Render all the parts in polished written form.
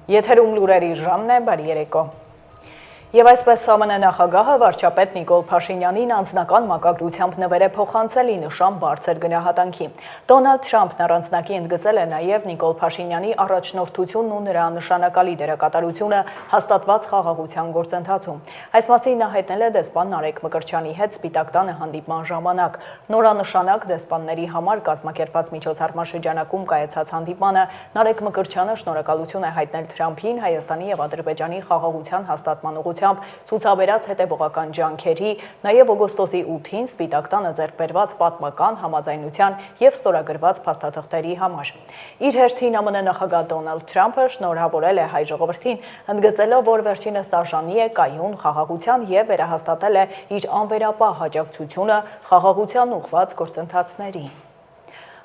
Եթերում լուրերի ժամն է, բարի երեկո։ Եվ այսպես ԱՄՆ նախագահը վարչապետ Նիկոլ Փաշինյանին անձնական մակագրությամբ նվեր է փոխանցել ի նշան բարձր գնահատանքի։ Դոնալդ Թրամփն առանձնակի ընդգծել է նաև Նիկոլ Փաշինյանի առաջնորդությունն ու նրա նշանակալի դերակատարությունը հաստատված խաղաղության գործընթացում։ Այս մասին նա հայտնել է դեսպան Նարեկ Մկրտչյանի հետ Սպիտակ տանը հանդիպման ժամանակ։ Նորանշանակ դեսպանների համար կազմակերպված միջոցառման շրջանակում կայացած հանդիպմանը Նարեկ Մկրտչյանը շնորհակալություն է հայտնել Թրամփին Հայաստանի եւ Ադրբեջանի խաղաղության հաստատման ուղղությամբ ցուցաբերած հետևողական ջանքերի, նաև օգոստոսի 8-ին Սպիտակ տանը ձեռք բերված պատմական համաձայնության եւ ստորագրված փաստաթղթերի համար։ Իր հերթին ԱՄՆ նախագահ Դոնալդ Թրամփը շնորհավորել է հայ ժողովրդին, ընդգծելով, որ վերջինս արժանի է կայուն խաղաղության եւ վերահաստատել է իր անվերապահ աջակցությունը խաղաղության ուղղված գործընթացներին։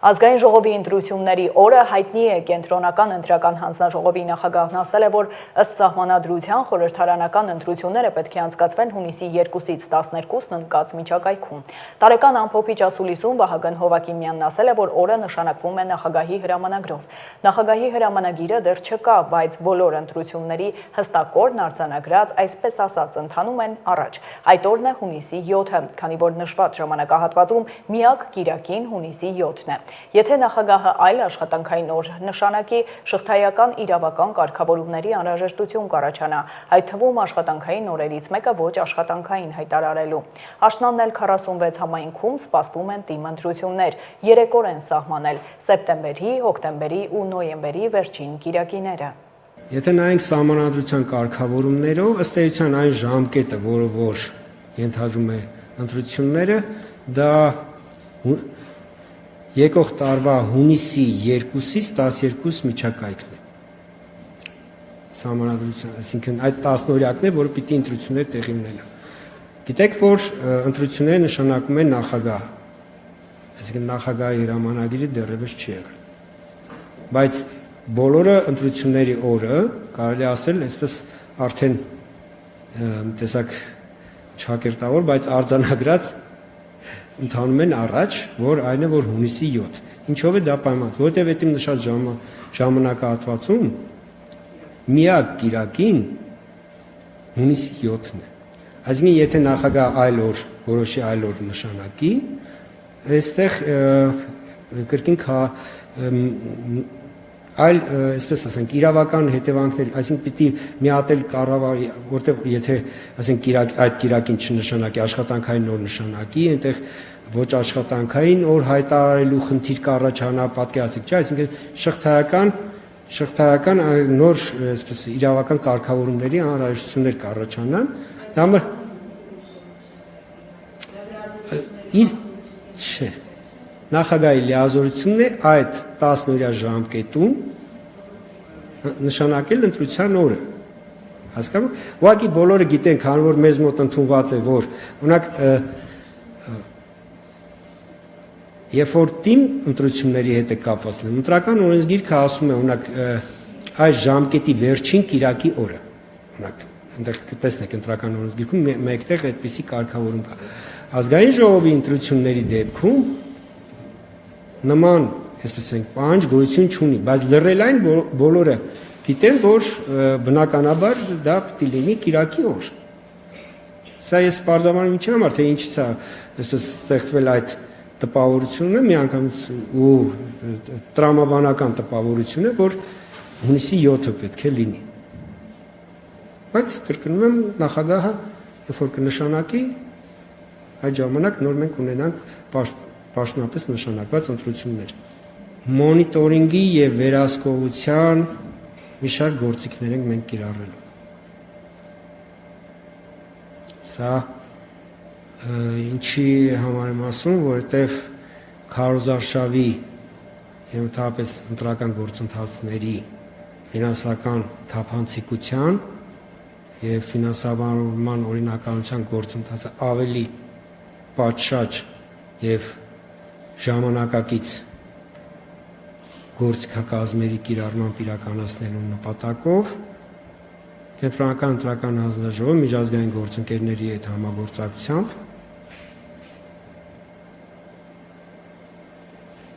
Ազգային ժողովի ընտրությունների օրը հայտնի է կենտրոնական ընտրական հանձնաժողովի նախագահն ասել է, որ ըստ սահմանադրության խորհրդարանական ընտրությունները պետք է անցկացվեն հունիսի 2-ից 12-ն ընկած միջակայքում։ Տարեկան ամփոփիչ ասուլիսում Վահագն Հովակիմյանն ասել է, որ օրը նշանակվում է նախագահի հրամանագրով։ Նախագահի հրամանագիրը դեռ չկա, բայց բոլոր ընտրությունների հստակ օրն արձանագրած, այսպես ասած, ընթանում են առաջ։ Այդ օրն է հունիսի 7-ը, քանի որ նշված ժամանակահատվածում միակ կիրակին հունիսի 7-ն է։ Եթե նախագահը այլ աշխատանքային օր նշանակի, շղթայական իրավական կարգավորումների անհրաժեշտություն կառաջանա, այդ թվում աշխատանքային օրերից մեկը ոչ աշխատանքային հայտարարելու։ Աշնանն էլ 46 համայնքում սպասվում են թիմ ընտրություններ, 3 օր են սահմանել՝ սեպտեմբերի, հոկտեմբերի ու նոյեմբերի վերջին կիրակիները։ Եթե նայենք սահմանադրության կարգավորումներով, ըստ էության այն ժամկետը, որը որ ենթադրում է ընտրությունները, դա եկող տարվա հունիսի 2-ից 12 միջակայքն է։ Սահմանադրության, այսինքն այդ 10-օրյակն է, որը պիտի ընտրություններ տեղի ունենան։ Գիտեք, որ ընտրությունները նշանակում են նախագահը, այսինքն նախագահի հրամանագիրը դեռևս չի եղել։ Բայց բոլորը ընտրությունների օրը, կարելի ասել, այսպես արդեն տեսակ չակերտավոր, բայց արձանագրած ընթանում են առաջ, որ այն է, որ հունիսի 7։ Ինչով է դա պայմանավորված, որտեղ այդ իմ նշած ժամանակահատվածում միակ կիրակին հունիսի 7-ն է։ Այսինքն, եթե նախագահ այլ օր, որոշի այլ օր նշանակի, այստեղ կրկին այլ, այսպես ասենք, իրավական հետևանքներ, այսինքն պիտի միատել կառավարի, որտեղ եթե ասենք այդ կիրակին չնշանակի, աշխատանքային օր նշանակի, այնտեղ ոչ աշխատանքային օր հայտարարելու խնդիր կառաջանա, պատկերացրեք, չէ՞, այսինքն շղթայական նոր, այսպես իրավական կարգավորումների անհրաժեշտություններ կառաջանան, դա չէ։ Նախագահի լիազորությունն է այդ 10-օրյա ժամկետում նշանակել ընտրության օրը։ Հասկանում։ Ուղղակի բոլորը գիտեն, քանի որ մեզ մոտ ընդունված է, որ օրինակ երբ որ թիմ ընտրությունների հետ է կապված, ընտրական օրենսգիրքը ասում է, օրինակ այս ժամկետի վերջին կիրակի օրը։ Օրինակ, այնտեղ կտեսնեք ընտրական օրենսգիրքում մեկտեղ այդպիսի կարգավորում կա։ Ազգային ժողովի ընտրությունների դեպքում նման, այսպես ասենք, պահանջ գոյություն չունի, բայց լրելային բոլորը գիտեն, որ բնականաբար դա պիտի լինի կիրակի օր։ Սա ես պարզաբանում չեմ համար, թե ինչից է այսպես ստեղծվել այդ տպավորությունը, միանգամից ու տրամաբանական տպավորությունը, որ հունիսի 7-ը պետք է լինի։ Բայց կրկնում եմ, նախագահը, երբ որ կնշանակի, այդ ժամանակ նոր մենք ունենանք պաշտոնապես նշանակված ընտրություններ։ Մոնիտորինգի եւ վերահսկողության մի շարք գործիքներ ենք մենք կիրառելու։ Սա ինչի համար եմ ասում, որովհետեւ քարոզարշավի եւ ընդհանրապես ընտրական գործընթացների ֆինանսական թափանցիկության եւ ֆինանսավորման օրինականության գործընթացը ավելի պատշաճ եւ ժամանակակից գործիքակազմերի կիրառմամբ իրականացնելու նպատակով Կենտրոնական ընտրական հանձնաժողովը միջազգային գործընկերների հետ համագործակցությամբ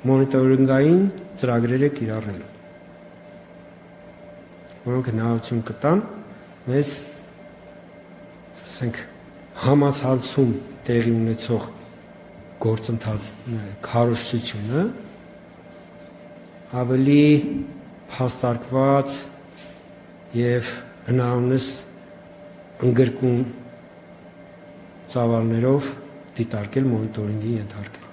մոնիտորինգային ծրագրեր է կիրառել, որոնք հնարավորություն կտան մեզ ասենք համացանցում տեղի ունեցող գործընթաց քարոզչությունը ավելի հաստարկված եւ հնարավորինս ընդգրկուն ծավալներով դիտարկել մոնիտորինգի ենթարկել։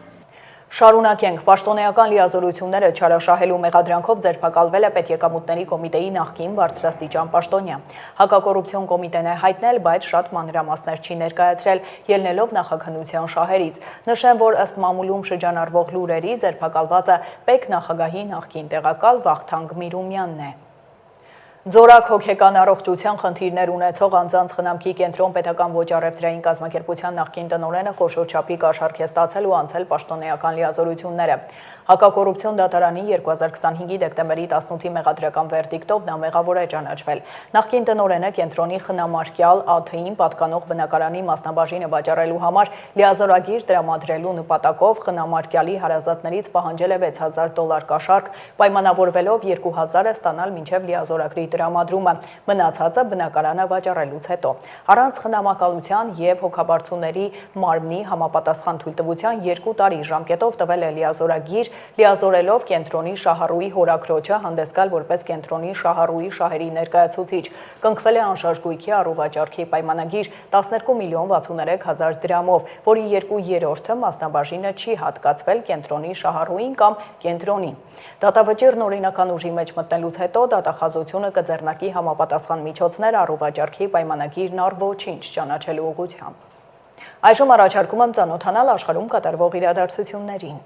Շարունակենք, պաշտոնեական լիազորությունները չարաշահելու մեղադրանքով ձերբակալվել է Պետեկամուտների կոմիտեի նախկին բարձրաստիճան պաշտոնյա։ Հակակոռուպցիոն կոմիտեն է հայտնել, բայց շատ մանրամասներ չի ներկայացրել, ելնելով նախաքննության շահերից։ Նշեմ, որ ըստ մամուլում շրջանառվող լուրերի ձերբակալվածը ՊԵԿ նախագահի նախկին տեղակալ Վախթանգ Միրումյանն է։ Ձորակ հոգեկան առողջության խնդիրներ ունեցող անձանց խնամքի կենտրոն պետական ոչ առևտրային կազմակերպության նախկին տնօրենը խոշոր չափի կաշառք է ստացել ու անցել պաշտոնեական լիազորությունները։ Հակակոռուպցիոն դատարանի 2025-ի դեկտեմբերի 18-ի մեղադրական վերդիկտով նա մեղավոր է ճանաչվել։ Նախկին տնօրենը կենտրոնի խնամարկյալ ԱԹ-ին պատկանող բնակարանի մասնաբաժինը վաճառելու համար լիազորագիր տրամադրելու նպատակով խնամարկյալի հարազատներից պահանջել է $6000 կաշառք, պայմանավորվելով 2000-ը ստանալ մինչև լիազորագրի տրամադրումը, մնացածը բնակարանը վաճառելուց հետո։ Առանց խնամակալության եւ հոգաբարձուների մարմնի համապատասխան թույլտվության 2 տարի ժամկետով տվել է լիազորագիր, լիազորելով կենտրոնի շահառուի հորաքրոջը հանդես գալ որպես կենտրոնի շահառուի շահերի ներկայացուցիչ։ Կնքվել է անշարժ գույքի առուվաճառքի պայմանագիր 12,63,000 դրամով, որի 2/3-ը մասնաբաժինը չի հատկացվել կենտրոնի շահառուին կամ կենտրոնին։ Դատավճիռն օրինական ուժի մեջ մտնելուց հետո դատախազությունը կձեռնարկի համապատասխան միջոցներ առուվաճառքի պայմանագիրն առ ոչինչ ճանաչելու ուղղությամբ։ Այժմ առաջարկում եմ ծանոթանալ աշխարհում կատարվող իրադարձություններին։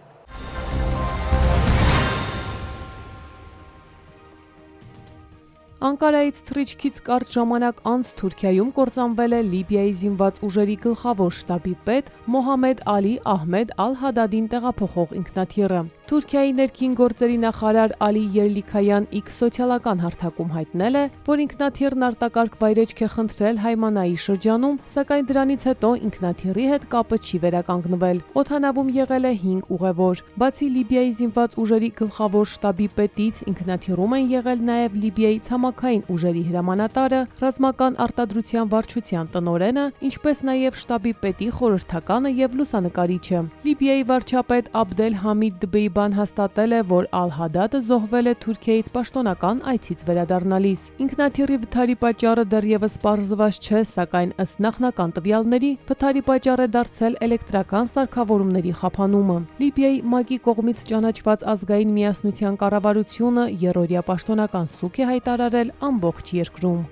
Անկարայից թռիչքից կարճ ժամանակ անց Թուրքիայում կործանվել է Լիբիայի զինված ուժերի գլխավոր շտաբի պետ Մոհամեդ Ալի Ահմեդ Ալ-Հադադին տեղափոխող ինքնաթիռը։ Թուրքիայի ներքին գործերի նախարար Ալի Երլիքայան X սոցիալական հարթակում հայտնել է, որ ինքնաթիռն արտակարգ վայրեջք է խնդրել Հայմանայի շրջանում, սակայն դրանից հետո ինքնաթիռի հետ կապը չի վերականգնվել։ Օդանավում եղել է 5 ուղևոր։ Բացի Լիբիայի զինված ուժերի գլխավոր շտաբի պետից, ինքնաթիռում են եղել նաև Լիբիայի ցամաքային ուժերի հրամանատարը, ռազմական արտադրության վարչության տնօրենը, ինչպես նաև շտաբի պետի խորհրդականը եւ լուսանկարիչը։ Լիբիայի վարչապետ Աբդել Համիդ Դբեյբան հաստատել է, որ Ալ-Հադադը զոհվել է Թուրքիայից պաշտոնական այցից վերադառնալիս։ Ինքնաթիռի վթարի պատճառը դեռևս պարզված չէ, սակայն ըստ նախնական տվյալների, վթարի պատճառ է դարձել էլեկտրական սարքավորումների խափանումը։ Լիբիայի ՄԱԿ-ի կողմից ճանաչված ազգային միասնության կառավարությունը երրորդյա պաշտոնական սուկ է հայտարարել ամբողջ երկրում։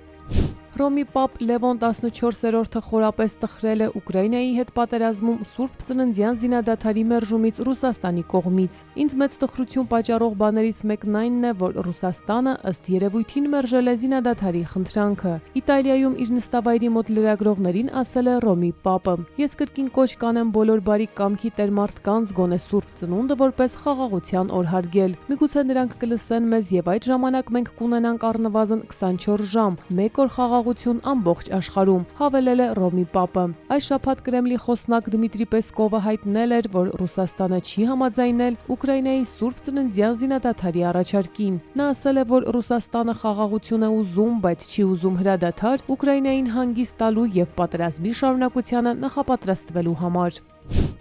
Ռոմի պապ Լևոն 14-րդը խորապես տխրել է Ուկրաինայի հետ պատերազմում Սուրբ Ծննդյան զինադադարի մերժումից Ռուսաստանի կողմից։ Ինձ մեծ տխրություն պատճառող բաներից մեկն այնն է, որ Ռուսաստանը ըստ երևույթին մերժել է զինադադարի խնդրանքը։ Իտալիայում իր նստավայրի մոտ լրագրողներին ասել է Ռոմի պապը. «Ես կրկին կոչ կանեմ բոլոր բարի կամքի տեր մարդկանց գոնե Սուրբ Ծնունդը որպես խաղաղության օր հարգել։ Միգուցե նրանք կլսեն մեզ եւ այդ ժամանակ մենք կունենանք առնվազն 24 ժամ, մեկ օր խաղաղություն ամբողջ աշխարհում», հավելել է Ռոմի պապը։ Այս շաբաթ Կրեմլի խոսնակ Դմիտրի Պեսկովը հայտնել էր, որ Ռուսաստանը չի համաձայնել Ուկրաինայի Սուրբ Ծննդյան զինադադարի առաջարկին։ Նա ասել է, որ Ռուսաստանը խաղաղություն է ուզում, բայց չի ուզում հրադադար Ուկրաինային հանգիստ տալու եւ պատերազմի շարունակությանը նախապատրաստվելու համար։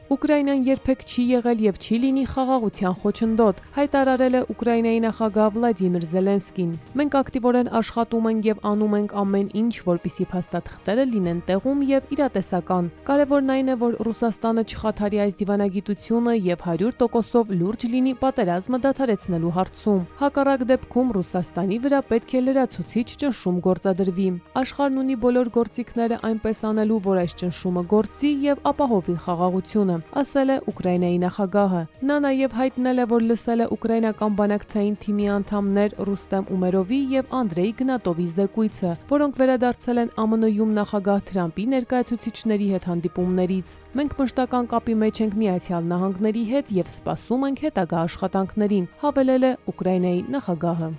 Ուկրաինան երբեք չի եղել եւ չի լինի խաղաղության խոչընդոտ, հայտարարել է Ուկրաինայի նախագահ Վլադիմիր Զելենսկին։ Մենք ակտիվորեն աշխատում ենք եւ անում ենք ամեն ինչ, որպեսզի փաստաթղթերը լինեն տեղում եւ իրատեսական։ Կարևորն այն է, որ Ռուսաստանը չխաթարի այս դիվանագիտությունը եւ 100%-ով լուրջ լինի պատերազմը դադարեցնելու հարցում։ Հակառակ դեպքում Ռուսաստանի վրա պետք է լրացուցիչ ճնշում գործադրվի։ Աշխարհն ունի բոլոր գործիքները այնպես անելու, որ այս ճնշումը գործի եւ ապահովի խաղաղությունը, ասել է Ուկրաինայի նախագահը։ Նա նաև հայտնել է, որ լսել է ուկրաինական բանակցային թիմի անդամներ Ռուստեմ Ումերովի եւ Անդրեյ Գնատովի զեկույցը, որոնք վերադարձել են ԱՄՆ-ում նախագահ Թրամփի ներկայացուցիչների հետ հանդիպումներից։ Մենք մշտական կապի մեջ ենք Միացյալ Նահանգների հետ եւ սպասում ենք հետագա աշխատանքներին, հավելել է Ուկրաինայի նախագահը։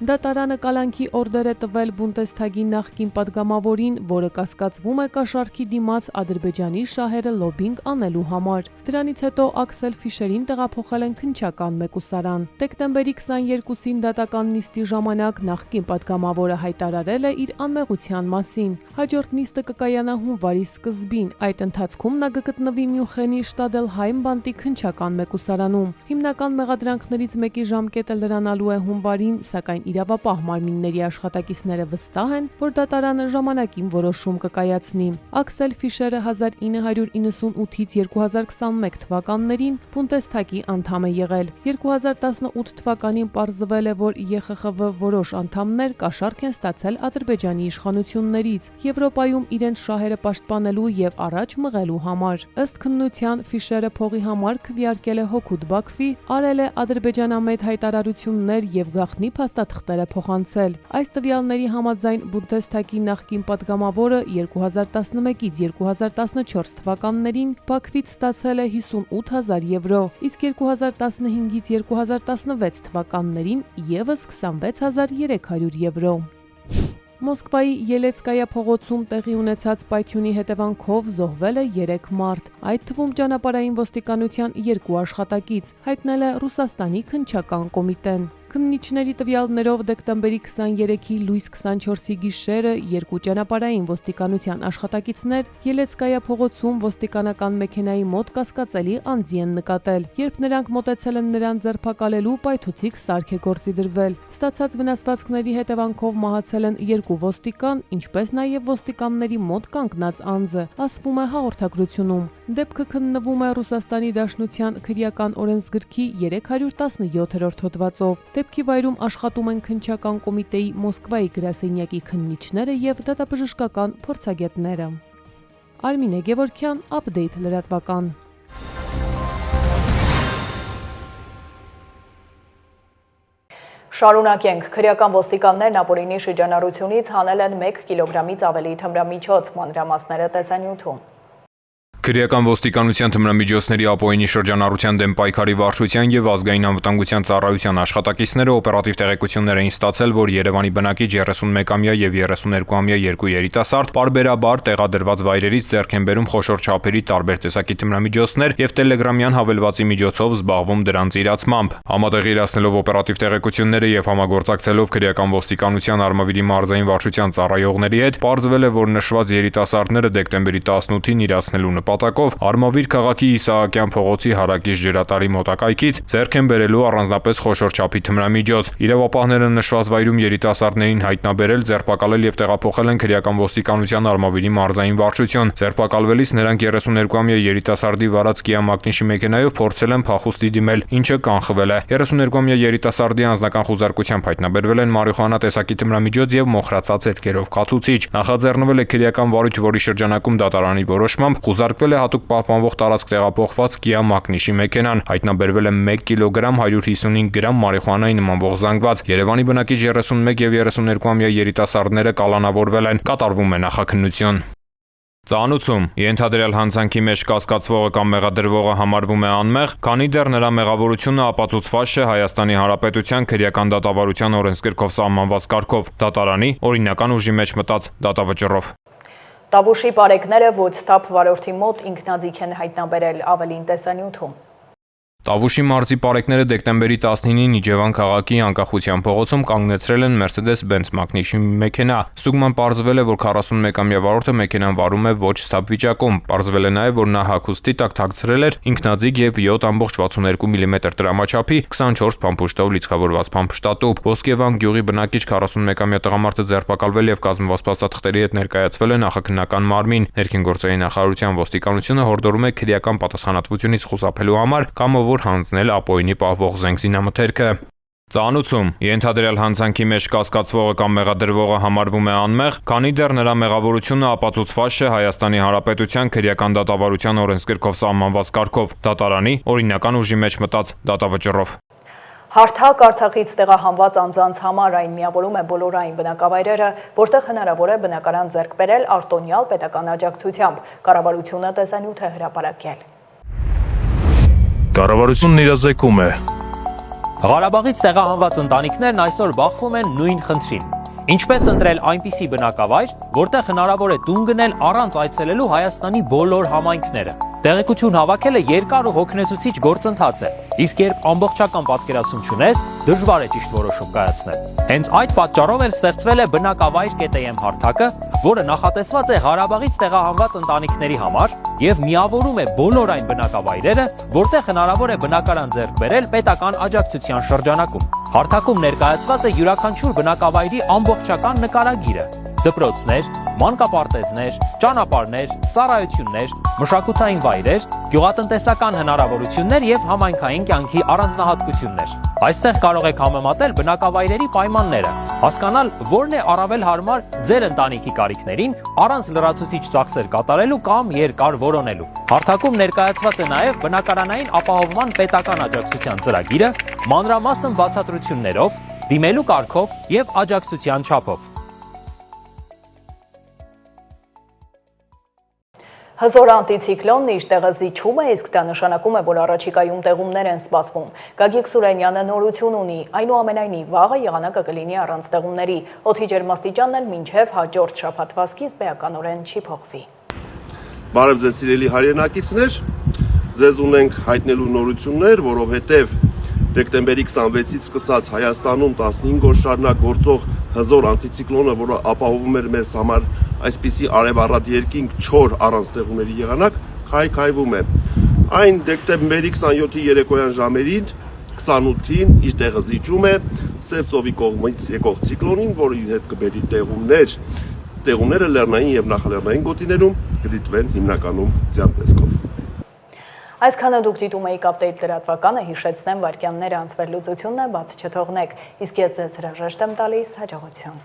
Դատարանը կալանքի օրդեր է տվել Բունդեսթագի նախկին պատգամավորին, որը կասկածվում է կաշառքի դիմաց Ադրբեջանի շահերը լոբինգ անելու համար։ Դրանից հետո Աքսել Ֆիշերին տեղափոխել են քննչական մեկուսարան։ Դեկտեմբերի 22-ին դատական նիստի ժամանակ նախկին պատգամավորը հայտարարել է իր անմեղության մասին։ Հաջորդ նիստը կկայանա հունվարի սկզբին։ Այդ ընթացքում նա կգտնվի Մյունխենի Շտադելհայմ բանտի քննչական մեկուսարանում։ Հիմնական մեղադրանքներից մեկի ժամկետը լրանալու է հունվարին, սակայն իրավապահ մարմինների աշխատակիցները վստահ են, որ դատարանը ժամանակին որոշում կկայացնի։ Աքսել Ֆիշերը 1998-ից 2021 թվականներին Բունդեսթագի անդամ է եղել։ 2018 թվականին պարզվել է, որ ԵԽԽՎ որոշ անդամներ կաշառք են ստացել Ադրբեջանի իշխանություններից Եվրոպայում իրենց շահերը պաշտպանելու եւ առաջ մղելու համար։ Ըստ քննության Ֆիշերը փողի համար քվեարկել է հօգուտ Բաքվի, արել է ադրբեջանամետ հայտարարություններ եւ գաղտնի փաստաթղթեր է փոխանցել։ Այս տվյալների համաձայն Բունդեսթագի նախկին պատգամավորը 2011-ից 2014 թվականներին Բաքվից ստացել է 58,000 եվրո, իսկ 2015-ից 2016 թվականներին եւս 26,300 եվրո։ Մոսկվայի Ելեցկայա փողոցում տեղի ունեցած պայթյունի հետևանքով զոհվել է 3 մարդ, այդ թվում ճանապարհային ոստիկանության 2 աշխատակից, հայտնել է Ռուսաստանի քննչական կոմիտեն։ Քննիչների տվյալներով դեկտեմբերի 23-ի լույս 24-ի գիշերը 2 ճանապարհային ոստիկանության աշխատակիցներ Ելեցկայա փողոցում ոստիկանական մեքենայի մոտ կասկածելի անձի են նկատել։ Երբ նրանք մոտեցել են նրան ձերբակալելու, պայթուցիկ սարք է գործի դրվել։ Ստացած վնասվածքների հետևանքով մահացել են 2 ոստիկան, ինչպես նաև ոստիկանների մոտ կանգնած անձը, ասվում է հաղորդագրությունում։ Դեպքը քննվում է Ռուսաստանի Դաշնության քրեական օրենսգրքի 317-րդ հոդվածով։ Դեպքի վայրում աշխատում են քննչական կոմիտեի Մոսկվայի գրասենյակի քննիչները եւ դատաբժշկական փորձագետները։ Արմինե Գևորգյան, Update լրատվական։ Շարունակենք, քրեական ոստիկաններն ապօրինի շրջանառությունից հանել են 1 կիլոգրամից ավելի թմրամիջոց, մանրամասները տեսանյութում։ Քրեական ոստիկանության թմրամիջոցների ապօրինի շրջանառության դեմ պայքարի վարչության եւ ազգային անվտանգության ծառայության աշխատակիցները օպերատիվ տեղեկություններ էին ստացել, որ Երևանի բնակիչ 31-ամյա եւ 32-ամյա երկու երիտասարդ պարբերաբար տեղադրված վայրերից ձեռք են բերում խոշոր չափերի տարբեր տեսակի թմրամիջոցներ եւ տելեգրամյան հավելվածի միջոցով զբաղվում դրանց իրացմամբ։ Համատեղ իրացնելով օպերատիվ տեղեկությունները եւ համագործակցելով քրեական ոստիկանության Արմավիրի մարզային վարչության ծառայողների հետ, պարզվել է, որ նշված երիտասարդները դեկտեմբերի 18-ին իրացնելու նպատակով Արմավիր քաղաքի Իսահակյան փողոցի հարակից ջրատարի մոտակայքից ձեռք են բերելու առանձնապես խոշոր չափի թմրամիջոց։ Իրավապահները նշված վայրում երիտասարդներին հայտնաբերել, ձերբակալել եւ տեղափոխել են քրեական ոստիկանության Արմավիրի մարզային վարչություն։ Ձերբակալվելիս նրանք 32-ամյա երիտասարդի վարած Kia Magnish մեքենայով փորձել են փախուստի դիմել, ինչը կանխվել է։ 32-ամյա երիտասարդի անձնական խուզարկությամբ հայտնաբերվել են մարիխուանա տեսակի թմրամիջոց եւ մոխրացած հետքերով կաթուցիչ։ Նախաձեռնվել է քրեական վարույթ, որի շրջանակում դատարանի որոշմամբ խուզարկվել է հատուկ պահպանվող տարածք տեղափոխված Kia Magnish-ի մեքենան, հայտնաբերվել է 1 կիլոգրամ 155 գրամ մարիխուանայի նմանվող զանգված։ Երևանի բնակիչ 31 եւ 32-ամյա երիտասարդները կալանավորվել են, կատարվում է նախաքննություն։ Ծանուցում ենթադրյալ հանցանքի մեջ կասկածվողը կամ մեղադրվողը համարվում է անմեղ, քանի դեռ նրա մեղավորությունը ապացուցված չէ Հայաստանի Հանրապետության քրեական դատավարության օրենսգրքով սահմանված կարգով, դատարանի օրինական ուժի մեջ մտած դատավճռով։ Տավուշի պարեկները WhatsApp վարորդի մոտ ինքնաձիգ են հայտնաբերել, ավելին տեսանյութում։ Տավուշի մարզի պարեկները դեկտեմբերի 19-ին Իջևան քաղաքի Անկախության փողոցում կանգնեցրել են Mercedes-Benz Magnish-ի մեքենա։ Ստուգման պարզվել է, որ 41-ամյա վարորդը մեքենան վարում է ոչ ստապ վիճակում։ Պարզվել է նաև, որ նա հագուստի տակ թաքցրել էր ինքնաձիգ եւ 7.62 մմ տրամաչափի 24 փամփուշտով լիցքավորված փամփշտատուփ։ Ոսկեվան գյուղի բնակիչ 41-ամյա տղամարդը ձերբակալվել եւ կազմված փաստաթղթերի հետ ներկայացվել է նախաքննական մարմին։ Ներքին գործերի նախարարության ոստիկանությունը հորդորում է քրեական պատասխանատվությունից խուսափելու համար կամավոր հանձնել ապօրինի պահվող զենք զինամթերքը։ Ծանուցում ենթադրյալ հանցանքի մեջ կասկածվողը կամ մեղադրվողը համարվում է անմեղ, քանի դեռ նրա մեղավորությունը ապացուցված չէ Հայաստանի Հանրապետության քրեական դատավարության օրենսգրքով սահմանված կարգով, դատարանի օրինական ուժի մեջ մտած դատավճռով։ Հարթակ Արցախից տեղահանված անձանց համար այն միավորում է բոլորային բնակավայրերը, որտեղ հնարավոր է բնակարան ձեռք բերել արտոնյալ պետական աջակցությամբ։ Կառավարությունը տեսանյութ է հրապարակել։ Կառավարությունն իրազեկում է Ղարաբաղից տեղահանված ընտանիքներն այսօր բախվում են նույն խնդրին։ Ինչպես ընտրել այնպիսի բնակավայր, որտեղ հնարավոր է տուն գնել առանց այցելելու Հայաստանի բոլոր համայնքները։ Տեղեկություն հավաքելը երկար ու հոգնեցուցիչ գործընթաց է, իսկ երբ ամբողջական պատկերացում չունես, դժվար է ճիշտ որոշում կայացնել։ Հենց այդ պատճառով էլ ստեղծվել է բնակավայր.am հարթակը, որը նախատեսված է Ղարաբաղից տեղահանված ընտանիքների համար եւ միավորում է բոլոր այն բնակավայրերը, որտեղ հնարավոր է բնակարան ձեռք բերել պետական աջակցության շրջանակում։ Հարթակում ներկայացված է յուրաքանչյուր բնակավայրի ամբողջական նկարագիրը՝ դպրոցներ, մանկապարտեզներ, ճանապարհներ, ծառայություններ, մշակութային վայրեր, գյուղատնտեսական հնարավորություններ եւ համայնքային կյանքի առանձնահատկություններ։ Այստեղ կարող եք համեմատել բնակավայրերի պայմանները, հասկանալ որն է առավել հարմար ձեր ընտանիքի կարիքներին, առանց լրացուցիչ ծախսեր կատարելու կամ երկար որոնելու։ Հարթակում ներկայացված է նաեւ բնակարանային ապահովման պետական աջակցության ծրագիրը, մանրամասն բացատրություններով, դիմելու կարգով եւ աջակցության չափով։ Հզոր անտիցիկլոնն իր տեղը զիջում է, իսկ դա նշանակում է, որ առաջիկայում տեղումներ են սպասվում։ Գագիկ Սուրենյանը նորություն ունի, այնուամենայնիվ վաղը եղանակը կլինի առանց տեղումների, օդի ջերմաստիճանն էլ մինչև հաջորդ շաբաթվա սկիզբ էականորեն չի փոխվի։ Բարև ձեզ սիրելի հայրենակիցներ, ձեզ ունենք հայտնելու նորություններ, որովհետև դեկտեմբերի 26-ից սկսած Հայաստանում 15 օր շարունակ գործող հզոր անտիցիկլոնը, որը ապահովում էր մեզ համար այսպիսի արևառատ երկինք չոր առանց տեղումների եղանակ, քայքայվում է։ Այն դեկտեմբերի 27-ի երեկոյան ժամերին 28-ին իր տեղը զիջում է Սև ծովի կողմից եկող ցիկլոնին, որը իր հետ կբերի տեղումներ։ Տեղումները լեռնային եւ նախալեռնային գոտիներում կդիտվեն հիմնականում ձյան տեսքով։ Այսքանը դուք դիտում եք Update լրատվականը, հիշեցնեմ վայրկյանները անցվել լուծությունն է, բաց չթողնեք, իսկ ես ձեզ հրաժեշտ եմ տալիս, հաջողություն։